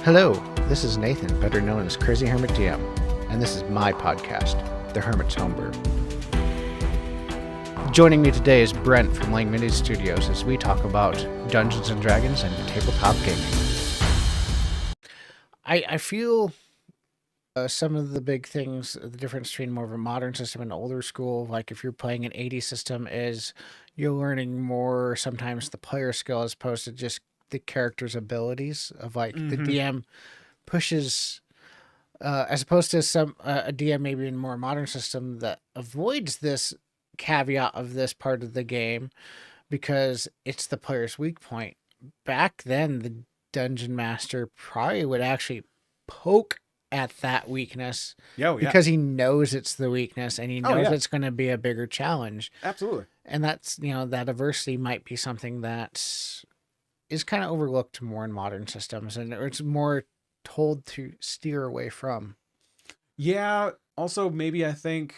Hello, this is Nathan, better known as CrazyhermitDM, and this is my podcast, The Hermit's Homebrew. Joining me today is Brent from Lang Mini Studios as we talk about Dungeons & Dragons and tabletop gaming. I feel some of the big things, the difference between more of a modern system and older school, like if you're playing an 80s system, is you're learning more sometimes the player skill as opposed to just the character's abilities of like the DM pushes, as opposed to a DM maybe in a more modern system that avoids this caveat of this part of the game because it's the player's weak point. Back then, the dungeon master probably would actually poke at that weakness because he knows it's the weakness and he knows it's going to be a bigger challenge. Absolutely. And that's, that adversity might be something that is kind of overlooked more in modern systems, and it's more told to steer away from. Yeah. Also, maybe I think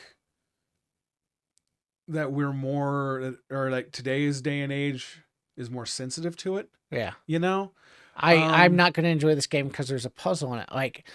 that we're more, or like today's day and age is more sensitive to it. Yeah. I'm not going to enjoy this game because there's a puzzle in it. Like,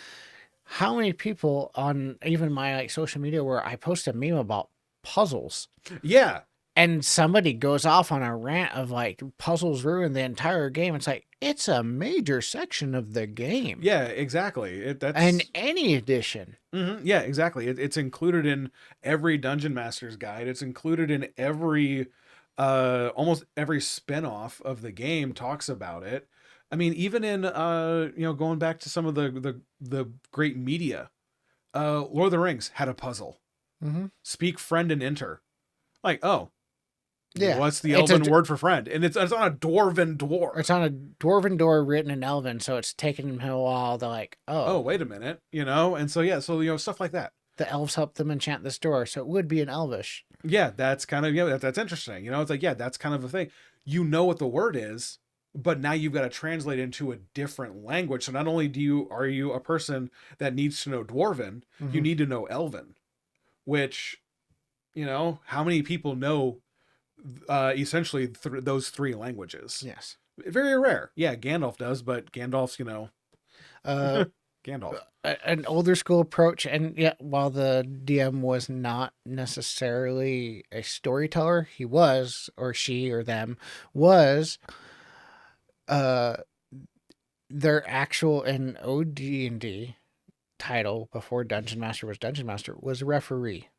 how many people on even my social media where I post a meme about puzzles? Yeah. And somebody goes off on a rant of like puzzles ruin the entire game. It's like, it's a major section of the game. Yeah, exactly. That's in any edition. Mm-hmm. Yeah, exactly. It's included in every Dungeon Master's guide. It's included in every, almost every spinoff of the game talks about it. I mean, even in, going back to some of the great media, Lord of the Rings had a puzzle. Mm-hmm. Speak friend and enter. Like, oh. Yeah. What's the Elven word for friend? And it's on a Dwarven door. It's on a Dwarven door written in Elven, so it's taken him a while to like, oh, wait a minute, and so stuff like that. The elves helped them enchant this door, so it would be an Elvish. Yeah, that's kind of that's interesting. It's like, that's kind of the thing. You know what the word is, but now you've got to translate into a different language. So not only are you a person that needs to know Dwarven, you need to know Elven, which, how many people know essentially those three languages? Yes. Very rare. Yeah, Gandalf does, but Gandalf's, Gandalf. An older school approach, and while the DM was not necessarily a storyteller, he was, or she or them was, their actual and OD&D title before Dungeon Master was referee.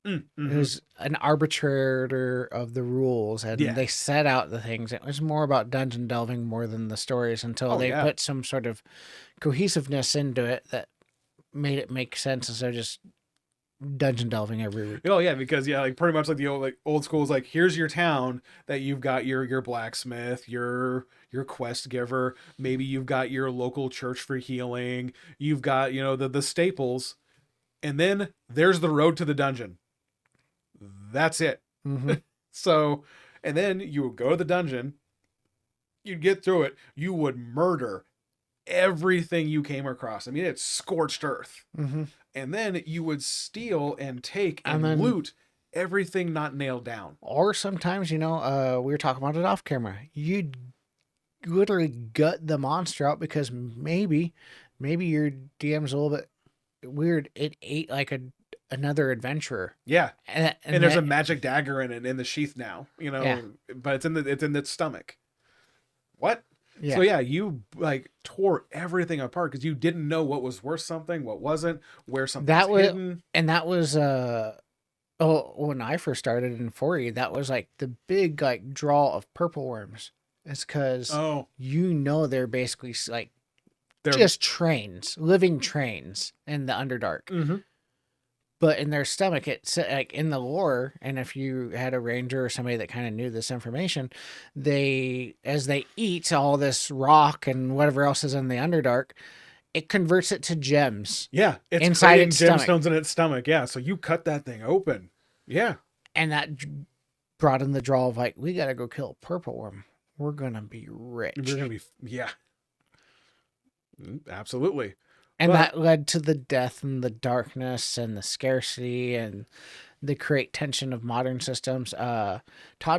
Mm-hmm. It was an arbitrator of the rules, and they set out the things. It was more about dungeon delving more than the stories until they put some sort of cohesiveness into it that made it make sense instead of just dungeon delving every week. Oh yeah, because like pretty much like the old school is like, here's your town that you've got your blacksmith, your quest giver, maybe you've got your local church for healing, you've got the staples, and then there's the road to the dungeon. That's it. Mm-hmm. So, and then you would go to the dungeon, you'd get through it, you would murder everything you came across. I mean, it's scorched earth. Mm-hmm. And then you would steal and take and loot everything not nailed down. Or sometimes, we were talking about it off camera, you'd literally gut the monster out because maybe your DM's a little bit weird. It ate like another adventurer. Yeah. And there's a magic dagger in it in the sheath now, but it's in the stomach. What? Yeah. So you like tore everything apart because you didn't know what was worth something, what wasn't, where something was hidden. And that was when I first started in 4E, that was like the big like draw of purple worms. It's because they're basically like just trains, living trains in the Underdark. Mm-hmm. But in their stomach, it's like in the lore, and if you had a ranger or somebody that kind of knew this information, as they eat all this rock and whatever else is in the Underdark, it converts it to gems. Yeah, it's inside its gemstones in its stomach. Yeah, so you cut that thing open. Yeah, and that brought in the draw of like, we got to go kill a purple worm. We're gonna be rich. We're gonna be absolutely. And that led to the death and the darkness and the scarcity and the create tension of modern systems. Todd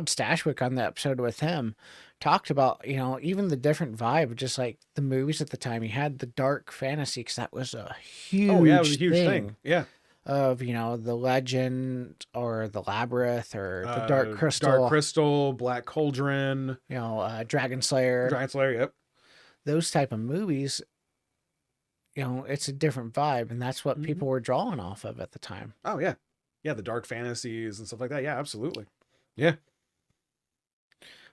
Stashwick on the episode with him talked about, even the different vibe, just like the movies at the time. He had the dark fantasy because that was a Oh yeah, it was a huge huge thing. thing Yeah. of, the legend or the labyrinth or the dark Dark crystal, Crystal, Black Cauldron, Dragon Slayer, Dragon Slayer. Yep. those type of movies. It's a different vibe, and that's what Hmm. people were drawing off of at the time. Oh yeah, yeah. The dark fantasies and stuff like that. Yeah, absolutely. Yeah.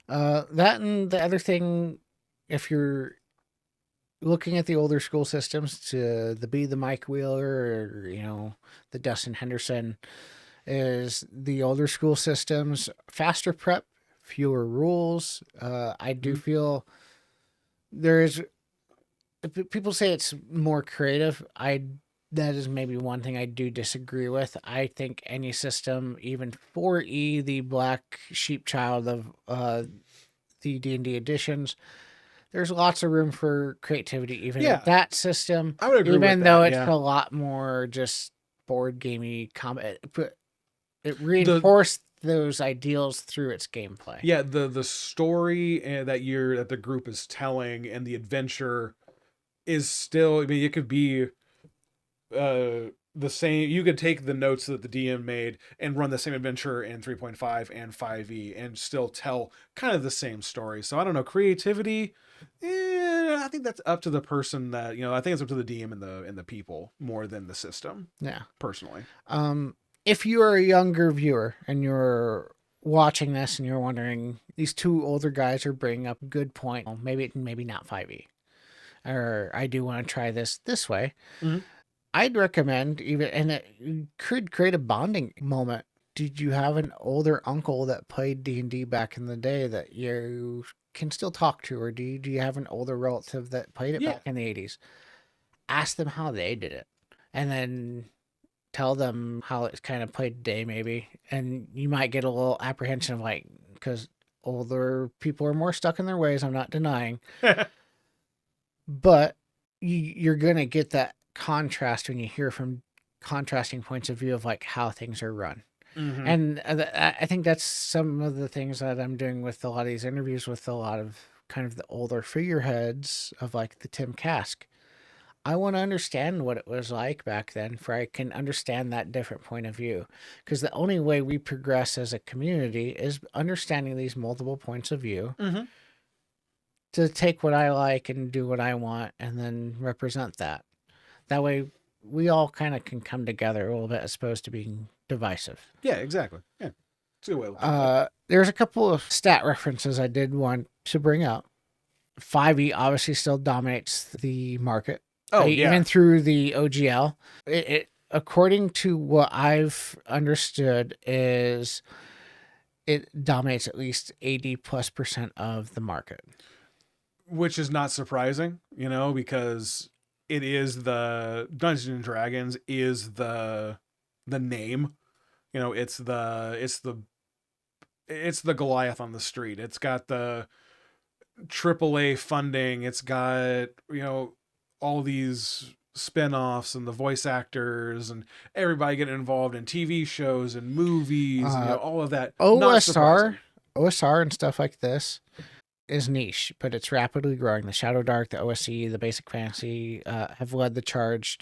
That and the other thing, if you're looking at the older school systems, to the Mike Wheeler or the Dustin Henderson, is the older school systems faster prep, fewer rules. I do Mhm. feel there is people say it's more creative. That is maybe one thing I do disagree with. I think any system, even 4E, the black sheep child of the D&D editions, there's lots of room for creativity even with Yeah, that system, I would agree with even though that. it's Yeah. a lot more just board gamey combat. But it The reinforced those ideals through its gameplay. yeah the story that the group is telling and the adventure is still. I mean, it could be the same. You could take the notes that the DM made and run the same adventure in 3.5 and 5e and still tell kind of the same story. So I don't know, creativity, I think that's up to the person that, I think it's up to the DM and the people more than the system, Yeah. personally. If you are a younger viewer and you're watching this and you're wondering, these two older guys are bringing up a good point. Well, maybe not 5e, or I do want to try this way. Mhm. I'd recommend, even, and it could create a bonding moment. Did you have an older uncle that played D&D back in the day that you can still talk to, or do you have an older relative that played it Yeah. back in the 80s? Ask them how they did it, and then tell them how it's kind of played today, maybe, and you might get a little apprehension of, like, because older people are more stuck in their ways. I'm not denying, but you're gonna get that contrast when you hear from contrasting points of view of like how things are run. Hmm. And I think that's some of the things that I'm doing with a lot of these interviews with a lot of kind of the older figureheads of like the Tim Kask. I want to understand what it was like back then, for I can understand that different point of view. Because the only way we progress as a community is understanding these multiple points of view, Hmm. to take what I like and do what I want and then represent that. That way we all kind of can come together a little bit as opposed to being divisive. Yeah, exactly. Yeah, it's a good way of looking at it. There's a couple of stat references I did want to bring up. 5e obviously still dominates the market, Oh even yeah. through the OGL. According to what I've understood, is it dominates at least 80+% of the market. Which is not surprising, because it is the Dungeons and Dragons is the name. It's the Goliath on the street. It's got the AAA funding. It's got, all these spin-offs and the voice actors and everybody getting involved in TV shows and movies and Uh, all of that. Not OSR, surprising. OSR and stuff like this is niche, but it's rapidly growing. The Shadow Dark, the OSC, the Basic Fantasy have led the charge.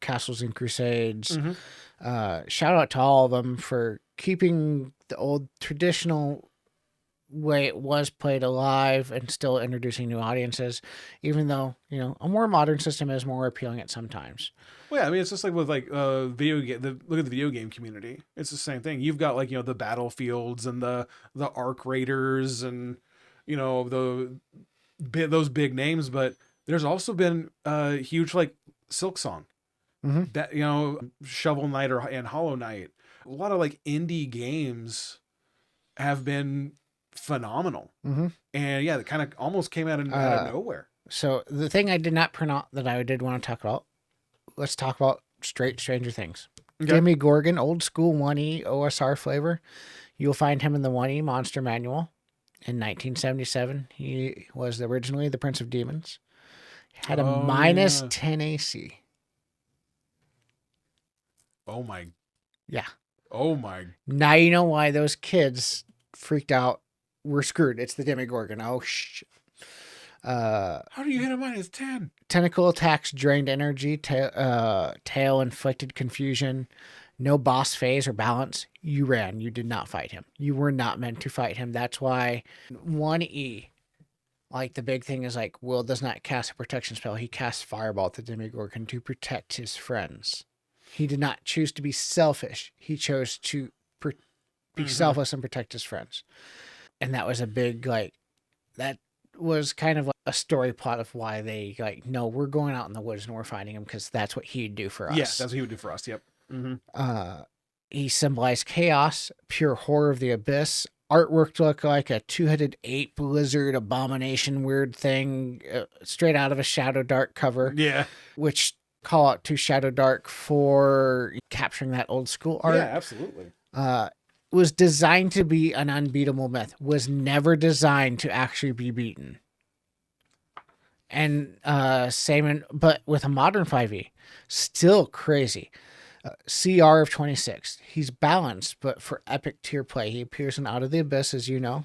Castles and Crusades. Hmm. Shout out to all of them for keeping the old traditional way it was played alive and still introducing new audiences, even though, a more modern system is more appealing at sometimes. Well, yeah, I mean, it's just like with like video game. Look at the video game community. It's the same thing. You've got like, the Battlefields and the Arc Raiders and, those big names, but there's also been huge like Silk Song, Mm-hmm. that, Shovel Knight and Hollow Knight. A lot of like indie games have been phenomenal, Mm-hmm. and yeah, it kind of almost came out of nowhere. So the thing I did not print out that I did want to talk about, let's talk about straight Stranger Things. Okay. Demogorgon, old school 1E OSR flavor. You'll find him in the 1E Monster Manual in 1977. He was originally the Prince of Demons. Had a Oh minus yeah. 10 AC. Oh my. Yeah. Oh my. Now you know why those kids freaked out. We're screwed. It's the Demogorgon. Oh, How do you hit a -10? Tentacle attacks drained energy. Tail inflicted confusion. No boss phase or balance. You ran. You did not fight him. You were not meant to fight him. That's why 1E, like the big thing is like, Will does not cast a protection spell. He casts Fireball at the Demogorgon to protect his friends. He did not choose to be selfish. He chose to be selfless and protect his friends. And that was a big, like, that was kind of like a story plot of why they, like, no, we're going out in the woods and we're finding him because that's what he'd do for us. Yeah, that's what he would do for us. Yep. He symbolized chaos, pure horror of the abyss. Artwork looked like a two-headed ape lizard abomination weird thing straight out of a Shadow Dark cover. Yeah. Which call out to Shadow Dark for capturing that old school art. Yeah, absolutely. Was designed to be an unbeatable myth. Was never designed to actually be beaten. And but with a modern 5e, still crazy. CR of 26. He's balanced, but for epic tier play. He appears in Out of the Abyss, as you know.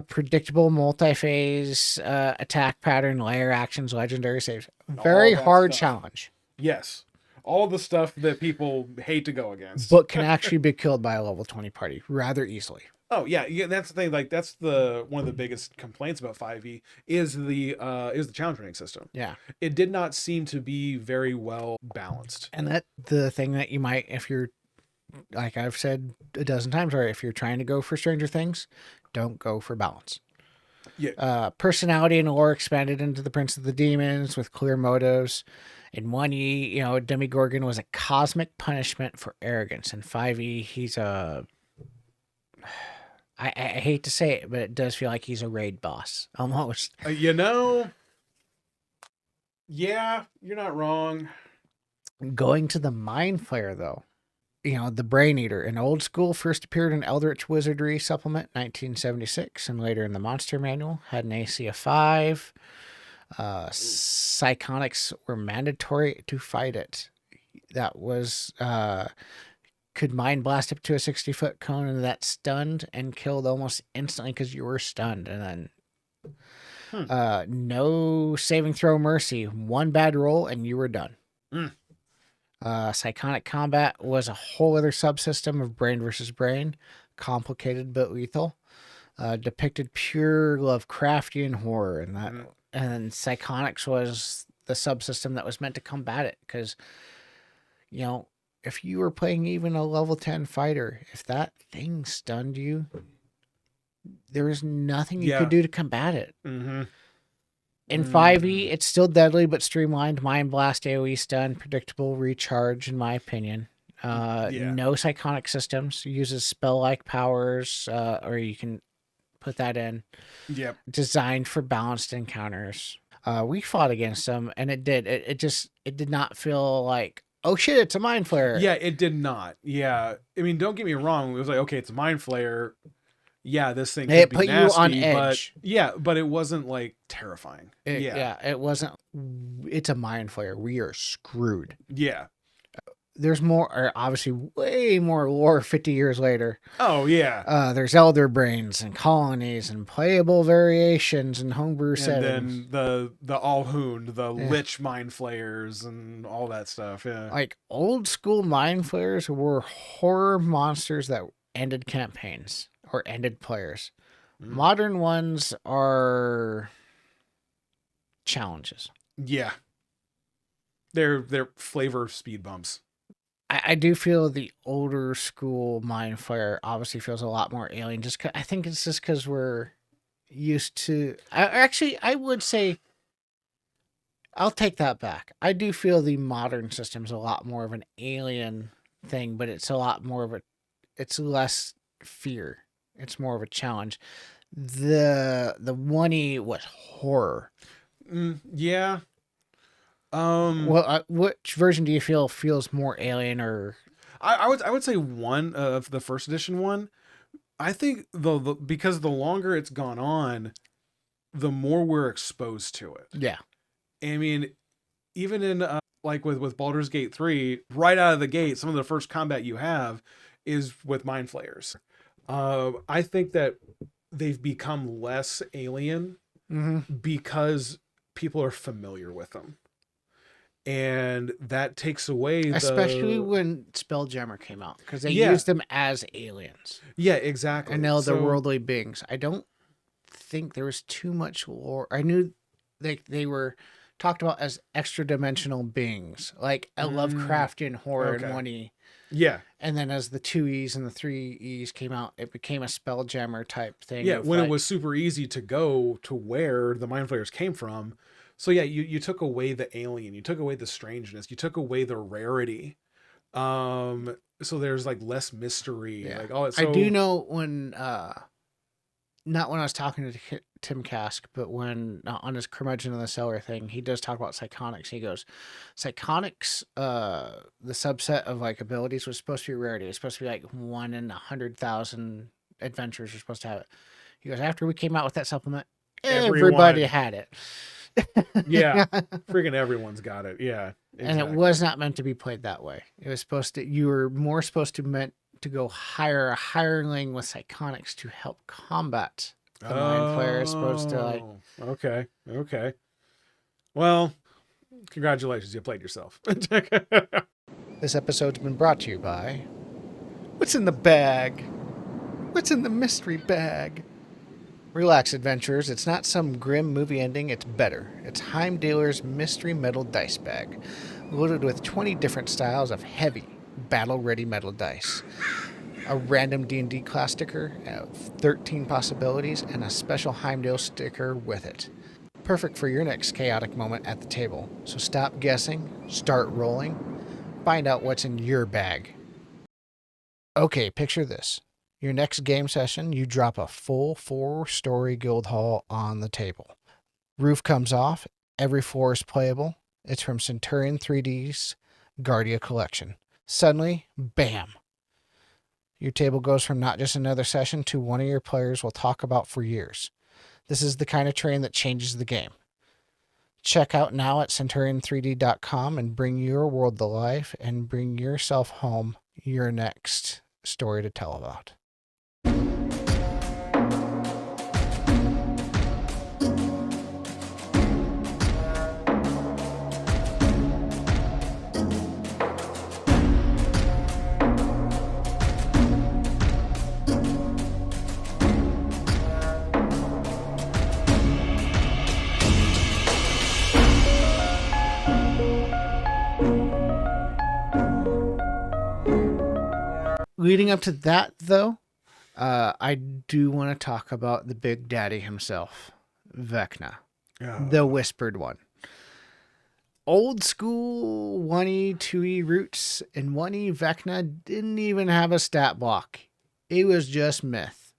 Predictable multi-phase attack pattern, layer actions, legendary saves. Very hard challenge. Yes. All the stuff that people hate to go against. But can actually be killed by a level 20 party rather easily. Oh yeah, that's the thing. Like that's the one of the biggest complaints about 5e is the challenge running system. Yeah, it did not seem to be very well balanced. And that the thing that you might, if you're, like I've said a dozen times, or if you're trying to go for Stranger Things, don't go for balance. Yeah. Personality and lore expanded into the Prince of the Demons with clear motives. In 1E, Demogorgon was a cosmic punishment for arrogance. In 5E, he's a... I hate to say it, but it does feel like he's a raid boss, almost. Yeah, you're not wrong. Going to the Mindflayer, though. The Brain Eater, an old school, first appeared in Eldritch Wizardry Supplement 1976, and later in the Monster Manual, had an AC of 5. Psychonics were mandatory to fight it. That was... could mind blast up to a 60-foot cone, and that stunned and killed almost instantly because you were stunned. And then no saving throw mercy. One bad roll and you were done. Psychonic combat was a whole other subsystem of brain versus brain, complicated but lethal. Depicted pure Lovecraftian horror, and Psychonics was the subsystem that was meant to combat it because, if you were playing even a level 10 fighter, if that thing stunned you, there was nothing you could do to combat it. In 5e, it's still deadly, but streamlined. Mind Blast, AoE stun, predictable recharge, in my opinion. No psychonic systems. Uses spell-like powers, or you can put that in. Yep. Designed for balanced encounters. We fought against them, and it did. It did not feel like, oh shit, it's a Mind Flayer. Yeah, it did not. Yeah. I mean, don't get me wrong. It was like, okay, it's a Mind Flayer. Yeah, this thing could be put nasty, you on edge. But it wasn't like terrifying. It wasn't. It's a Mind Flayer. We are screwed. Yeah. There's more, or obviously way more lore 50 years later. Oh, yeah. There's Elder Brains and colonies and playable variations and homebrew settings. And then the Alhound, the Lich Mind Flayers and all that stuff. Yeah. Like old school Mind Flayers were horror monsters that ended campaigns or ended players. Modern ones are challenges. Yeah. They're flavor speed bumps. I do feel the older school Mind Flayer obviously feels a lot more alien. I think it's just because we're used to. I would say, I'll take that back. I do feel the modern system's a lot more of an alien thing, but it's a lot more of it's less fear. It's more of a challenge. The 1E was horror. Yeah. Well, which version do you feel feels more alien? Or I would say one of the first edition one. I think because the longer it's gone on, the more we're exposed to it. Yeah. I mean, even in like with Baldur's Gate 3, right out of the gate, some of the first combat you have is with Mindflayers. I think that they've become less alien because people are familiar with them. And that takes away Especially the when Spelljammer came out, because they yeah used them as aliens yeah and exactly. So otherworldly beings. I don't think there was too much lore. I knew they were talked about as extra dimensional beings, like a Lovecraftian horror in okay 1E. yeah And then as the 2Es and the 3Es came out, it became a Spelljammer type thing yeah of when it like, was super easy to go to where the mind flayers came from. So yeah, you took away the alien, you took away the strangeness, you took away the rarity. So there's like less mystery, yeah. like all it I do so know when not when I was talking to Tim Kask, but when on his curmudgeon in the cellar thing, he does talk about psionics. He goes, psionics, the subset of like abilities was supposed to be rarity. It's supposed to be like 1 in 100,000 adventures are supposed to have it. He goes, after we came out with that supplement, everybody everyone had it. yeah freaking everyone's got it, yeah And it exactly. was not meant to be played that way. It was supposed to, you were more supposed to meant to go hire a hireling with psionics to help combat the mind flayer, as opposed to like, Oh, okay. Okay. Well, congratulations. You played yourself. this episode's been brought to you by What's in the Bag? What's in the mystery bag? Relax, adventurers. It's not some grim movie ending, it's better. It's Heimdaller's Mystery Metal Dice Bag, loaded with 20 different styles of heavy, battle-ready metal dice. A random D&D class sticker of 13 possibilities, and a special Heimdall sticker with it. Perfect for your next chaotic moment at the table. So stop guessing, start rolling, find out what's in your bag. Okay, picture this. Your next game session, you drop a full 4-story guild hall on the table. Roof comes off, every floor is playable. It's from Centurion 3D's Guardia collection. Suddenly, bam! Your table goes from not just another session to one of your players will talk about for years. This is the kind of train that changes the game. Check out now at centurion3d.com and bring your world to life and bring yourself home your next story to tell about. Leading up to that, though, I do want to talk about the Big Daddy himself, Vecna, the Whispered One. Old school 1E, 2E roots, and 1E Vecna didn't even have a stat block. It was just myth.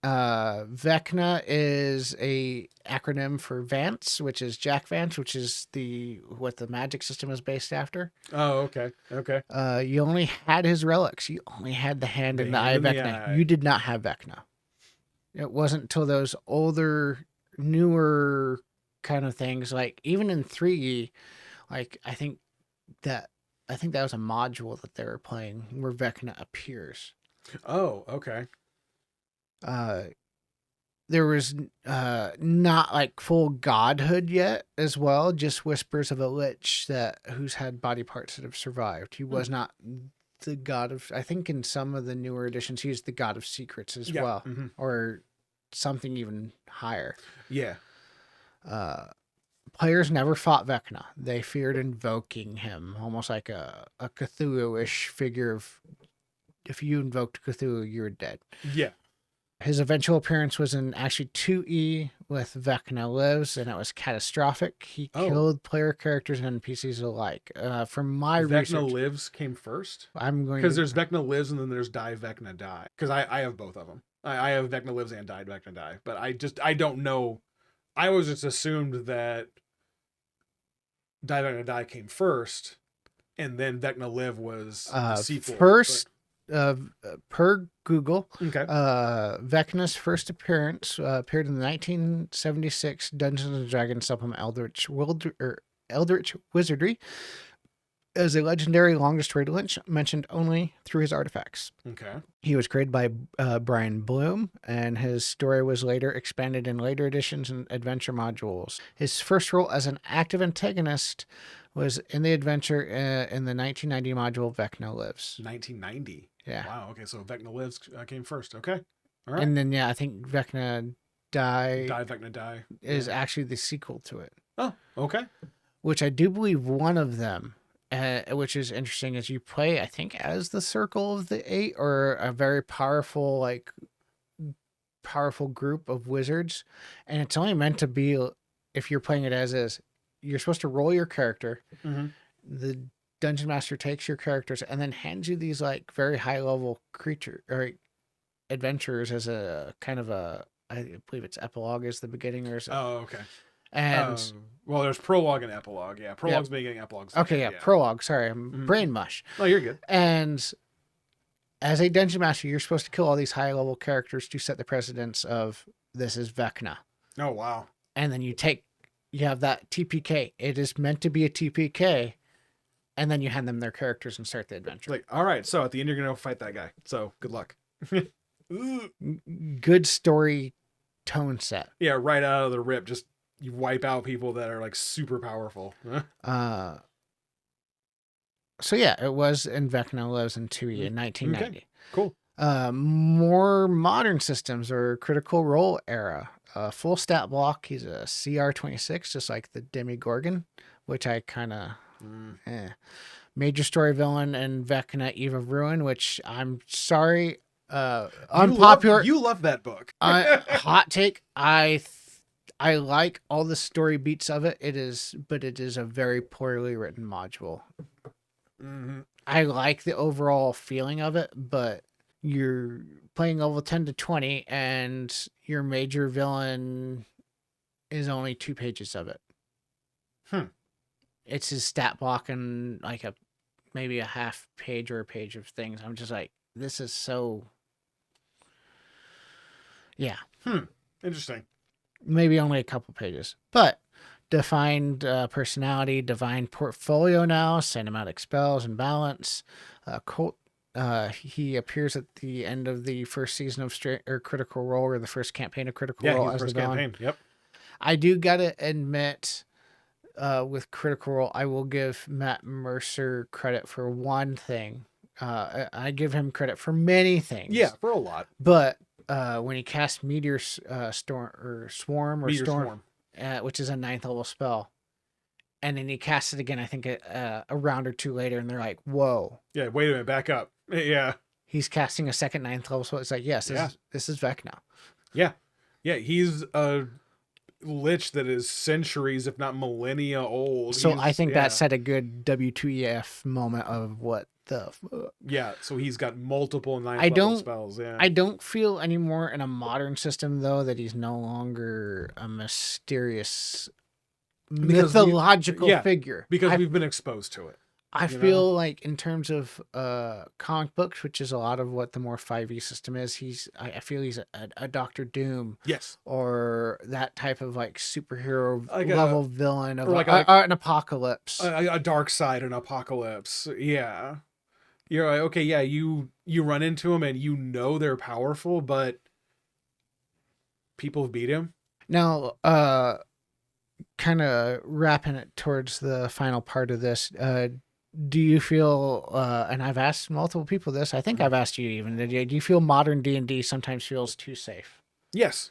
Vecna is a acronym for Vance, which is Jack Vance, which is what the magic system is based after. Oh, okay. Okay. You only had his relics. You only had the hand and the eye of Vecna. You did not have Vecna. It wasn't until those older, newer kind of things, like even in 3E, like I think that was a module that they were playing where Vecna appears. Oh, okay. There was not like full godhood yet as well, just whispers of a lich who's had body parts that have survived. He was not the god of, I think in some of the newer editions he's the god of secrets as well, or something even higher. Yeah. Players never fought Vecna. They feared invoking him, almost like a Cthulhu-ish figure of, if you invoked Cthulhu, you were dead. Yeah. His eventual appearance was in actually 2E with Vecna Lives, and it was catastrophic. He killed player characters and NPCs alike. From my research, Vecna Lives came first? Because there's Vecna Lives and then there's Die Vecna Die. Because I have both of them. I have Vecna Lives and Die Vecna Die. But I don't know. I always just assumed that Die Vecna Die came first, and then Vecna Live was the sequel. First, per Google, okay. Vecna's first appearance appeared in the 1976 Dungeons and Dragons supplement Eldritch Wizardry. is a legendary long-destroyed lich mentioned only through his artifacts. Okay. He was created by Brian Bloom, and his story was later expanded in later editions and adventure modules. His first role as an active antagonist was in the adventure in the 1990 module Vecna Lives. 1990. Yeah. Wow. Okay. So Vecna Lives came first. Okay. All right. And then, I think Vecna Die Vecna Die is actually the sequel to it. Oh, okay. Which I do believe one of them, which is interesting, is you play, I think, as the Circle of the Eight, or a very powerful group of wizards, and it's only meant to be, if you're playing it as is, you're supposed to roll your character. Mm-hmm. The dungeon master takes your characters and then hands you these like very high level creature or adventures as a kind of a, I believe it's epilogue is the beginning or something. Oh, okay. And well, there's prologue and epilogue. Yeah, prologue's beginning, epilogue's the okay, end, yeah, prologue. Sorry, I'm brain mush. Oh, you're good. And as a dungeon master, you're supposed to kill all these high level characters to set the precedence of this is Vecna. Oh, wow. And then you have that TPK. It is meant to be a TPK. And then you hand them their characters and start the adventure. Like, all right, so at the end, you're going to fight that guy. So good luck. Good story tone set. Yeah, right out of the rip, just you wipe out people that are like super powerful. So yeah, it was in Vecna Lives in 2E in 1990. Okay. Cool. More modern systems or Critical Role era. Full stat block. He's a CR26, just like the Demogorgon, which I kind of major story villain in Vecna Eve of Ruin, which I'm sorry, unpopular. You love that book. Hot take. I like all the story beats of it. But it is a very poorly written module. Mm-hmm. I like the overall feeling of it, but you're playing level 10 to 20 and your major villain is only 2 pages of it. It's his stat block and like maybe a half page or a page of things. I'm just like, this is so, yeah. Interesting. Maybe only a couple pages, but defined personality, divine portfolio now, cinematic spells and balance. He appears at the end of the first season of Critical Role, or the first campaign of Critical Role as the villain. Yep. I do gotta admit, with Critical Role, I will give Matt Mercer credit for one thing. I give him credit for many things. Yeah, for a lot. But when he cast Meteor Swarm, which is a 9th level spell, and then he casts it again, I think a round or two later, and they're like, whoa. Yeah, wait a minute, back up. Yeah. He's casting a second 9th level spell. It's like, yes, this is Vecna. Yeah. Yeah, he's a lich that is centuries, if not millennia old. So I think that set a good W2EF moment of what the fuck. Yeah, so he's got multiple 9th level spells. Yeah. I don't feel anymore in a modern system, though, that he's no longer a mysterious mythological figure. Because we've been exposed to it. I feel like in terms of comic books, which is a lot of what the more 5e system is, I feel he's a Doctor Doom. Yes. Or that type of like superhero like level villain of an apocalypse. A dark side, an apocalypse. Yeah. You're like, okay, yeah, you run into him and you know they're powerful, but people have beat him. Now, kind of wrapping it towards the final part of this, do you feel, and I've asked multiple people this, I think I've asked you even, do you feel modern D&D sometimes feels too safe? Yes.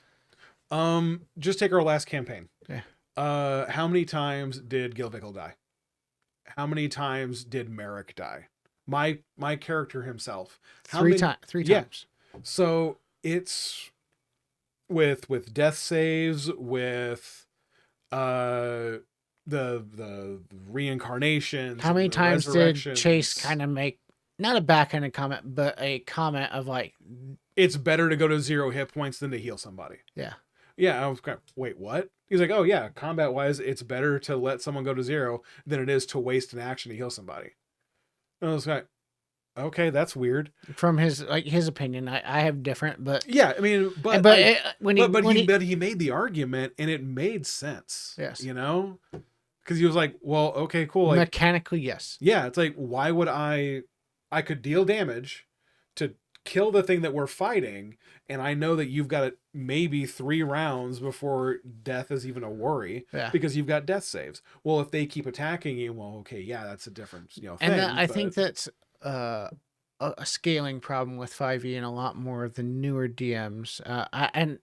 Just take our last campaign. Yeah. How many times did Gilvickle die? How many times did Merrick die? My character himself. Three times. So it's with death saves, with the reincarnations. How many times did Chase kind of make not a backhanded comment, but a comment of like, it's better to go to 0 hit points than to heal somebody? Yeah. Yeah, I was kind of, wait, what? He's like, oh yeah, combat wise, it's better to let someone go to 0 than it is to waste an action to heal somebody. And I was like, okay, that's weird. From his opinion, I have different, but yeah, I mean, but he made the argument and it made sense. Yes, you know, Because he was like, well, okay, cool. Like, Mechanically, yes. yeah, it's like, why would I could deal damage to kill the thing that we're fighting, and I know that you've got maybe 3 rounds before death is even a worry Yeah. because you've got death saves. Well, if they keep attacking you, well, okay, yeah, that's a different, thing. And I but think that's a scaling problem with 5e and a lot more of the newer DMs. And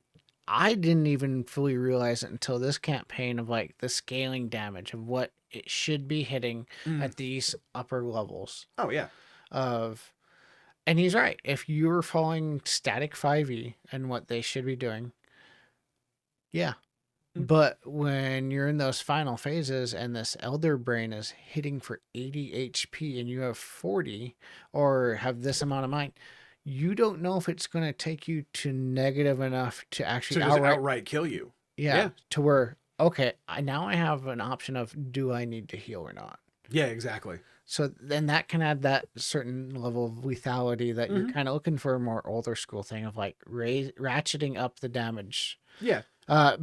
I didn't even fully realize it until this campaign of like the scaling damage of what it should be hitting at these upper levels oh yeah, of. And he's right. If you're following static 5e and what they should be doing, yeah. But when you're in those final phases and this elder brain is hitting for 80 HP and you have 40 or have this amount of mind, you don't know if it's going to take you to negative enough to actually to just outright kill you. Yeah. To where, okay, now I have an option of do I need to heal or not? Yeah, exactly. So then that can add that certain level of lethality that you're kind of looking for a more older school thing of like ratcheting up the damage. Yeah.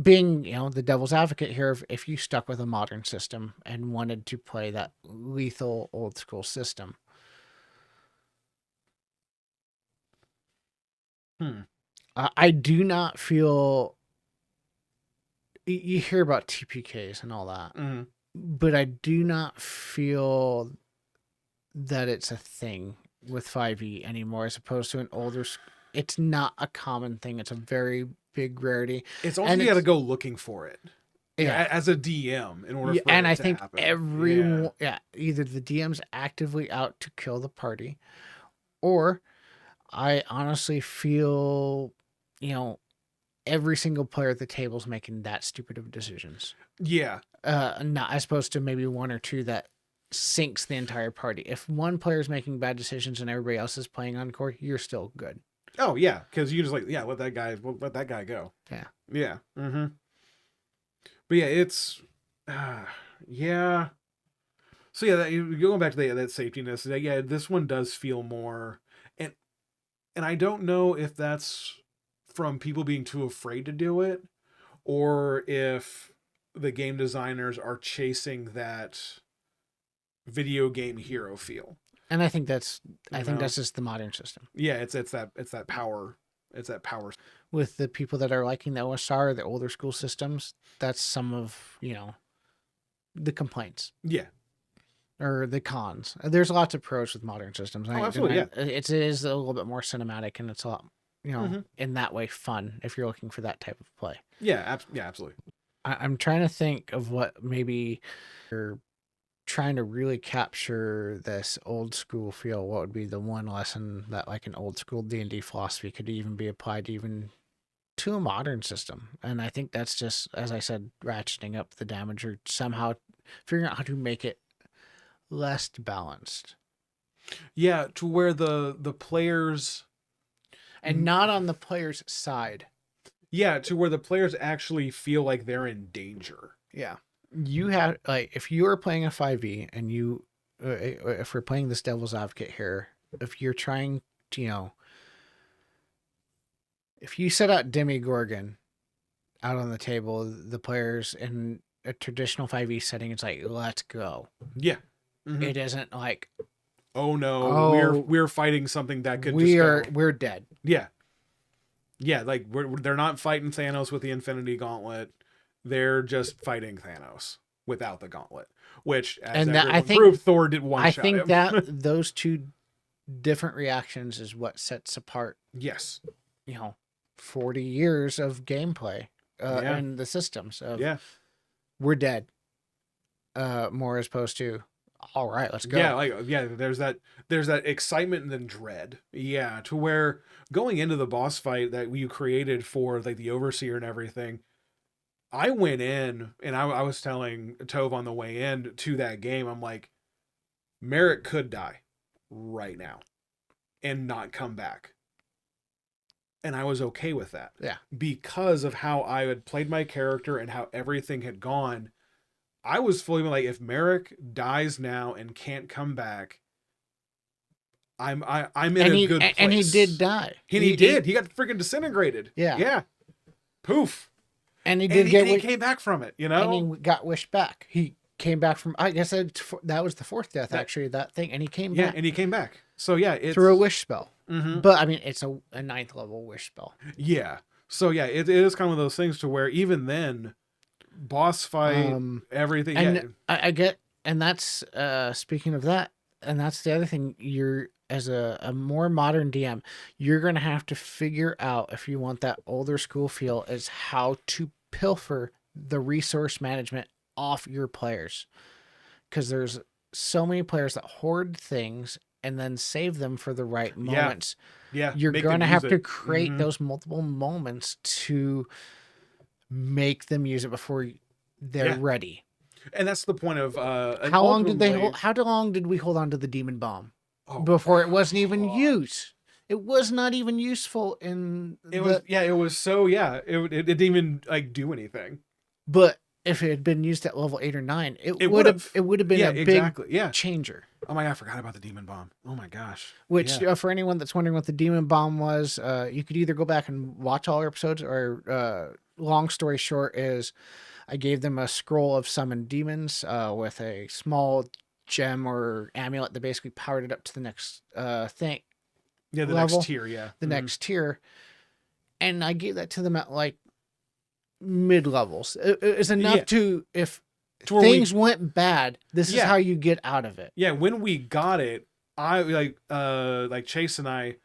Being, the devil's advocate here, if you stuck with a modern system and wanted to play that lethal old school system. I do not feel. You hear about TPKs and all that, but I do not feel that it's a thing with 5e anymore as opposed to an older. It's not a common thing. It's a very big rarity. It's also you got to go looking for it. Yeah, as a DM in order for and it I to think happen. everyone, either the DM's actively out to kill the party, or I honestly feel, every single player at the table's making that stupid of decisions. Yeah. Not as opposed to maybe one or two that sinks the entire party. If one player's making bad decisions and everybody else is playing encore, you're still good. Oh yeah, because you just let that guy go. Yeah. Yeah. But yeah, it's yeah. So yeah, going back to that safetiness, yeah, this one does feel more, and I don't know if that's from people being too afraid to do it, or if the game designers are chasing that video game hero feel. And I think that's just the modern system. Yeah, it's that power. It's that power. With the people that are liking the OSR, the older school systems, that's some of, the complaints. Yeah. Or the cons. There's lots of pros with modern systems. Absolutely, yeah. It is a little bit more cinematic and it's a lot, in that way fun if you're looking for that type of play. Yeah, absolutely. I'm trying to think of what maybe you're trying to really capture this old school feel. What would be the one lesson that like an old school D&D philosophy could even be applied even to a modern system? And I think that's just, as I said, ratcheting up the damage or somehow figuring out how to make it less balanced. Yeah, to where the players, and not on the player's side. Yeah, to where the players actually feel like they're in danger. Yeah. You have, like, if you are playing a 5e and you, if we're playing this devil's advocate here, if you're trying to, if you set out Demogorgon out on the table, the players in a traditional 5e setting, it's like, let's go. Yeah. It isn't like, oh no, we're fighting something that could we're dead. Yeah. Yeah, like they're not fighting Thanos with the Infinity Gauntlet. They're just fighting Thanos without the gauntlet, which, as everyone proved, Thor did one shot him. I think that those two different reactions is what sets apart. Yes. 40 years of gameplay and the systems of we're dead. More as opposed to, all right, let's go. Yeah, there's that excitement and then dread. Yeah, to where going into the boss fight that you created for like the Overseer and everything, I went in and I was telling Tove on the way in to that game, I'm like, Merrick could die right now and not come back. And I was okay with that. Yeah. Because of how I had played my character and how everything had gone. I was fully like, if Merrick dies now and can't come back, I'm in a good place. And he did die. He did. He got freaking disintegrated. Yeah. Yeah. Poof. And he came back from it, And he got wished back. He came back from. I guess that was the fourth death, That- actually. That thing, and he came Yeah, back and he came back. So yeah, it's through a wish spell. Mhm. But I mean, it's a ninth level wish spell. Yeah. So yeah, it is kind of those things to where even then, boss fight, everything. And Yeah. I get, and that's speaking of that, and that's the other thing. You're as a more modern DM, you're gonna have to figure out if you want that older school feel is how to pilfer the resource management off your players, because there's so many players that hoard things and then save them for the right moments. Yeah. You're make going to them have use to it. create Mhm. those multiple moments to make them use it before they're Yeah. ready. And that's the point of and How long did they ultimately- hold? How long did we hold on to the demon bomb Oh, before it wasn't even God. used? It was not even useful in It was so it didn't even like do anything. But if it had been used at level 8 or 9, It it would have been Yeah, a big exactly. Yeah. changer. Oh my god, I forgot about the demon bomb. Oh my gosh. Which, Yeah. for anyone that's wondering what the demon bomb was, you could either go back and watch all our episodes, or long story short is I gave them a scroll of summoned demons with a small gem or amulet that basically powered it up to the next thing. Yeah, the level, next tier, yeah. The Mhm. next tier. And I gave that to them at like mid levels. It's enough Yeah. to, if To where things went bad, this is Yeah. how you get out of it. Yeah, when we got it, I like Chase and I,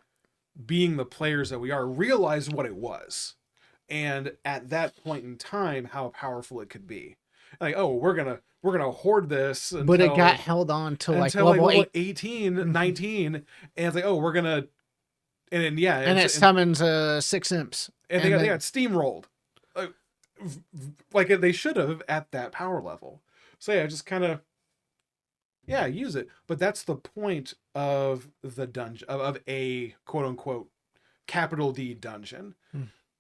being the players that we are, realized what it was. And at that point in time, how powerful it could be. Like, oh, we're gonna hoard this until, But it got held on to like until level level 8. 18, 19, and it's like, oh, we're gonna and then yeah, And it summons 6 imps. and they got steamrolled. Like they should have at that power level. So yeah, just kind of use it. But that's the point of the dungeon, of a quote unquote capital D dungeon.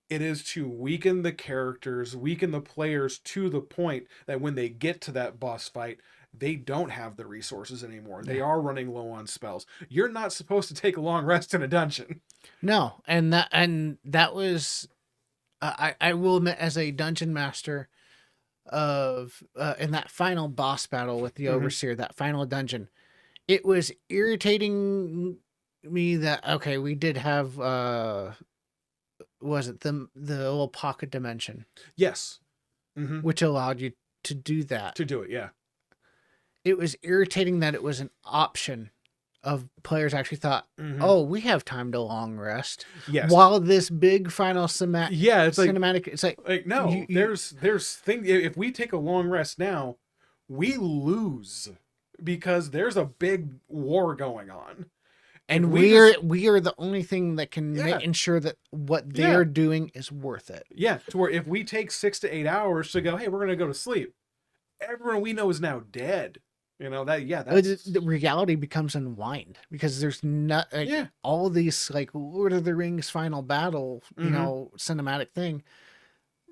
It is to weaken the characters, weaken the players to the point that when they get to that boss fight, they don't have the resources anymore. They are running low on spells. You're not supposed to take a long rest in a dungeon. No, and that was I will admit, as a dungeon master of in that final boss battle with the overseer, that final dungeon, it was irritating me that okay, we did have was it the little pocket dimension? Yes. Which allowed you to do that. To do it, yeah. It was irritating that it was an option of players actually thought, oh, we have time to long rest. Yes. While this big final cinematic, it's like cinematic, it's like no, there's things. If we take a long rest now, we lose because there's a big war going on. And we are the only thing that can ensure that what they're doing is worth it. Yeah, to where if we take 6 to 8 hours to go, hey, we're gonna go to sleep, everyone we know is now dead. You know that the reality becomes unwind because there's not all these like Lord of the Rings final battle, you know, cinematic thing.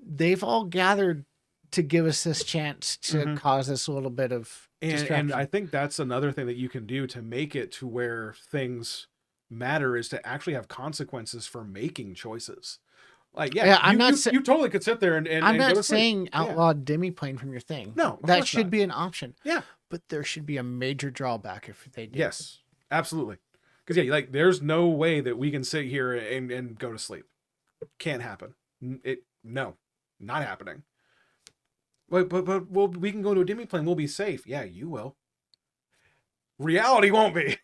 They've all gathered to give us this chance to cause us a little bit of distraction. And I think that's another thing that you can do to make it to where things matter is to actually have consequences for making choices. Like, you totally could sit there and I'm go not to saying sleep. outlaw demi-plane from your thing. No, that should be an option. Yeah. But there should be a major drawback if they do. Yes, absolutely. Because like there's no way that we can sit here and go to sleep. Can't happen. No, not happening. But we can go to a demi-plane. We'll be safe. Yeah, you will. Reality won't be.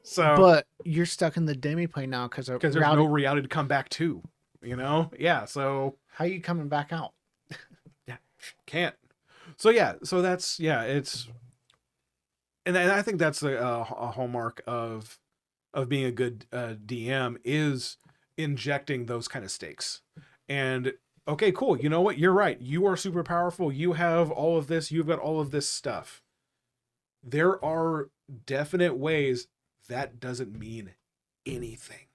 So, but you're stuck in the demi-plane now because there's no reality to come back to. You know? Yeah. So how are you coming back out? Yeah, can't. So that's it's. And I think that's a hallmark of being a good DM is injecting those kind of stakes. And okay, cool. You know what? You're right. You are super powerful. You have all of this. You've got all of this stuff. There are definite ways that doesn't mean anything.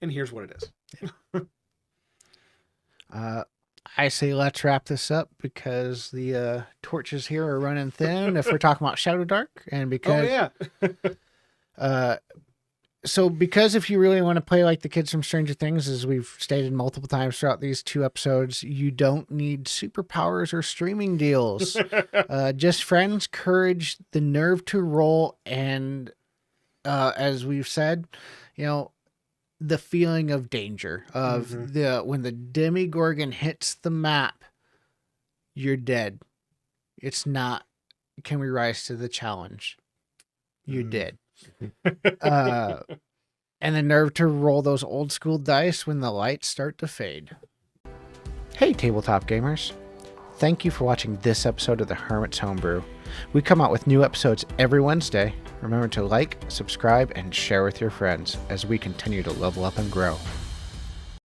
And here's what it is. I say let's wrap this up because the torches here are running thin if we're talking about Shadow Dark, and because So because if you really want to play like the kids from Stranger Things, as we've stated multiple times throughout these 2 episodes, you don't need superpowers or streaming deals. Just friends, courage, the nerve to roll, and as we've said, the feeling of danger of when the Demogorgon hits the map, you're dead. It's not, can we rise to the challenge? You're dead. And the nerve to roll those old school dice when the lights start to fade. Hey, tabletop gamers. Thank you for watching this episode of the Hermit's Homebrew. We come out with new episodes every Wednesday. Remember to like, subscribe, and share with your friends as we continue to level up and grow.